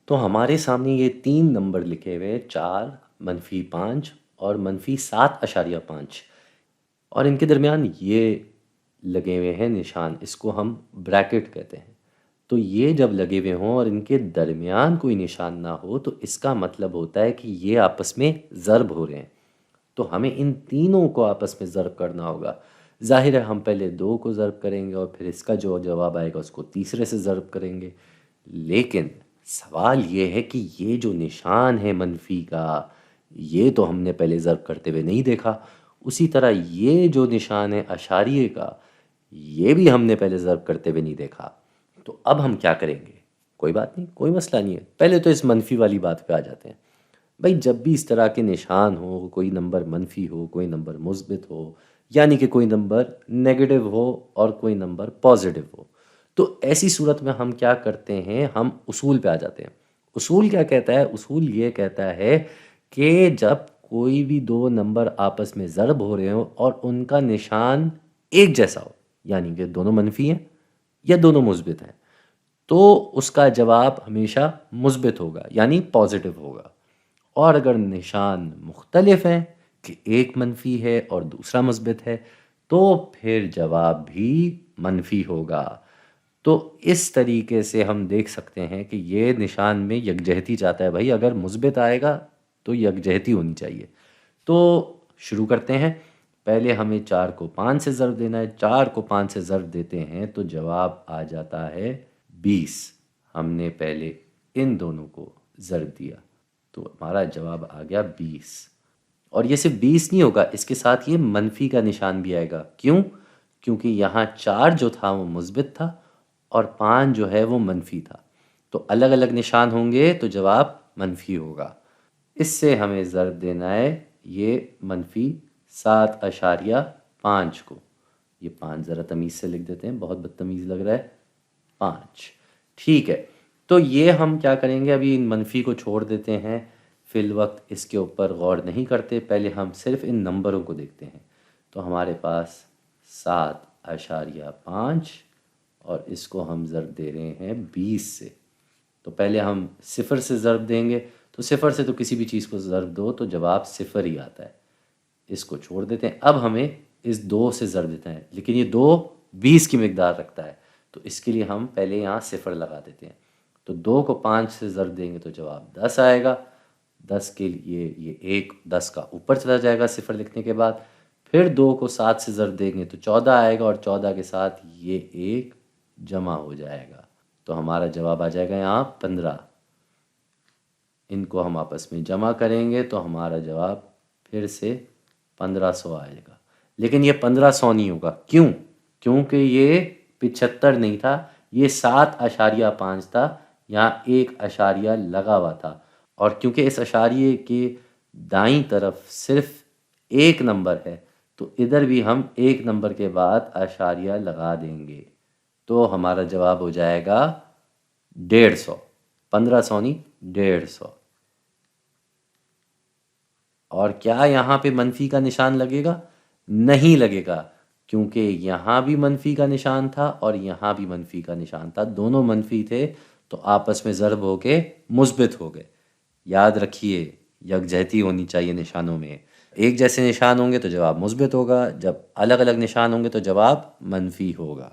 تو ہمارے سامنے یہ تین نمبر لکھے ہوئے 4 -5 اور -7.5، اور ان کے درمیان یہ لگے ہوئے ہیں نشان، اس کو ہم بریکٹ کہتے ہیں۔ تو یہ جب لگے ہوئے ہوں اور ان کے درمیان کوئی نشان نہ ہو تو اس کا مطلب ہوتا ہے کہ یہ آپس میں ضرب ہو رہے ہیں۔ تو ہمیں ان تینوں کو آپس میں ضرب کرنا ہوگا۔ ظاہر ہے ہم پہلے 2 کو ضرب کریں گے اور پھر اس کا جو جواب آئے گا اس کو تیسرے سے ضرب کریں گے، لیکن سوال یہ ہے کہ یہ جو نشان ہے منفی کا، یہ تو ہم نے پہلے ضرب کرتے ہوئے نہیں دیکھا۔ اسی طرح یہ جو نشان ہے اشاریے کا، یہ بھی ہم نے پہلے ضرب کرتے ہوئے نہیں دیکھا۔ تو اب ہم کیا کریں گے؟ کوئی بات نہیں، کوئی مسئلہ نہیں ہے، پہلے تو اس منفی والی بات پہ آ جاتے ہیں۔ بھائی جب بھی اس طرح کے نشان ہو، کوئی نمبر منفی ہو، کوئی نمبر مثبت ہو، یعنی کہ کوئی نمبر نیگیٹو ہو اور کوئی نمبر پازیٹو ہو، تو ایسی صورت میں ہم کیا کرتے ہیں؟ ہم اصول پہ آ جاتے ہیں۔ اصول کیا کہتا ہے؟ اصول یہ کہتا ہے کہ جب کوئی بھی دو نمبر آپس میں ضرب ہو رہے ہوں اور ان کا نشان ایک جیسا ہو، یعنی کہ دونوں منفی ہیں یا دونوں مثبت ہیں، تو اس کا جواب ہمیشہ مثبت ہوگا، یعنی پازیٹو ہوگا۔ اور اگر نشان مختلف ہیں کہ ایک منفی ہے اور دوسرا مثبت ہے تو پھر جواب بھی منفی ہوگا۔ تو اس طریقے سے ہم دیکھ سکتے ہیں کہ یہ نشان میں یکجہتی چاہتا ہے۔ بھائی اگر مثبت آئے گا تو یکجہتی ہونی چاہیے۔ تو شروع کرتے ہیں۔ پہلے ہمیں 4 کو 5 سے ضرب دینا ہے۔ 4 کو 5 سے ضرب دیتے ہیں تو جواب آ جاتا ہے 20۔ ہم نے پہلے ان دونوں کو ضرب دیا تو ہمارا جواب آ گیا 20۔ اور یہ صرف 20 نہیں ہوگا، اس کے ساتھ یہ منفی کا نشان بھی آئے گا۔ کیوں؟ کیونکہ یہاں 4 جو تھا وہ مثبت تھا اور 5 جو ہے وہ منفی تھا، تو الگ الگ نشان ہوں گے تو جواب منفی ہوگا۔ اس سے ہمیں ضرب دینا ہے یہ -7.5 کو۔ یہ 5 ذرا تمیز سے لکھ دیتے ہیں، بہت بدتمیز لگ رہا ہے۔ 5 ٹھیک ہے۔ تو یہ ہم کیا کریں گے؟ ابھی ان منفی کو چھوڑ دیتے ہیں، فی الوقت اس کے اوپر غور نہیں کرتے، پہلے ہم صرف ان نمبروں کو دیکھتے ہیں۔ تو ہمارے پاس 7.5 اور اس کو ہم ضرب دے رہے ہیں 20 سے۔ تو پہلے ہم 0 سے ضرب دیں گے، تو 0 سے تو کسی بھی چیز کو ضرب دو تو جواب 0 ہی آتا ہے۔ اس کو چھوڑ دیتے ہیں۔ اب ہمیں اس 2 سے ضرب دیتا ہے، لیکن یہ 2 20 کی مقدار رکھتا ہے، تو اس کے لیے ہم پہلے یہاں 0 لگا دیتے ہیں۔ تو 2 کو 5 سے ضرب دیں گے تو جواب 10 آئے گا۔ 10 کے لیے یہ 1 10 کا اوپر چلا جائے گا 0 لکھنے کے بعد۔ پھر 2 کو 7 سے ضرب دیں گے تو 14 آئے گا، اور 14 کے ساتھ یہ 1 جمع ہو جائے گا، تو ہمارا جواب آ جائے گا یہاں 15۔ ان کو ہم آپس میں جمع کریں گے تو ہمارا جواب پھر سے 1500 آئے گا۔ لیکن یہ 1500 نہیں ہوگا، کیوں؟ کیونکہ یہ 75 نہیں تھا، یہ 7.5 تھا، یہاں ایک اشاریہ لگا ہوا تھا، اور کیونکہ اس اشاریے کے دائیں طرف صرف ایک نمبر ہے تو ادھر بھی ہم ایک نمبر کے بعد اشاریہ لگا دیں گے، تو ہمارا جواب ہو جائے گا 150۔ 1500 نہیں، 150۔ اور کیا یہاں پہ منفی کا نشان لگے گا؟ نہیں لگے گا، کیونکہ یہاں بھی منفی کا نشان تھا اور یہاں بھی منفی کا نشان تھا، دونوں منفی تھے تو آپس میں ضرب ہو کے مثبت ہو گئے۔ یاد رکھیے یکجہتی ہونی چاہیے نشانوں میں، ایک جیسے نشان ہوں گے تو جواب مثبت ہوگا، جب الگ الگ نشان ہوں گے تو جواب منفی ہوگا۔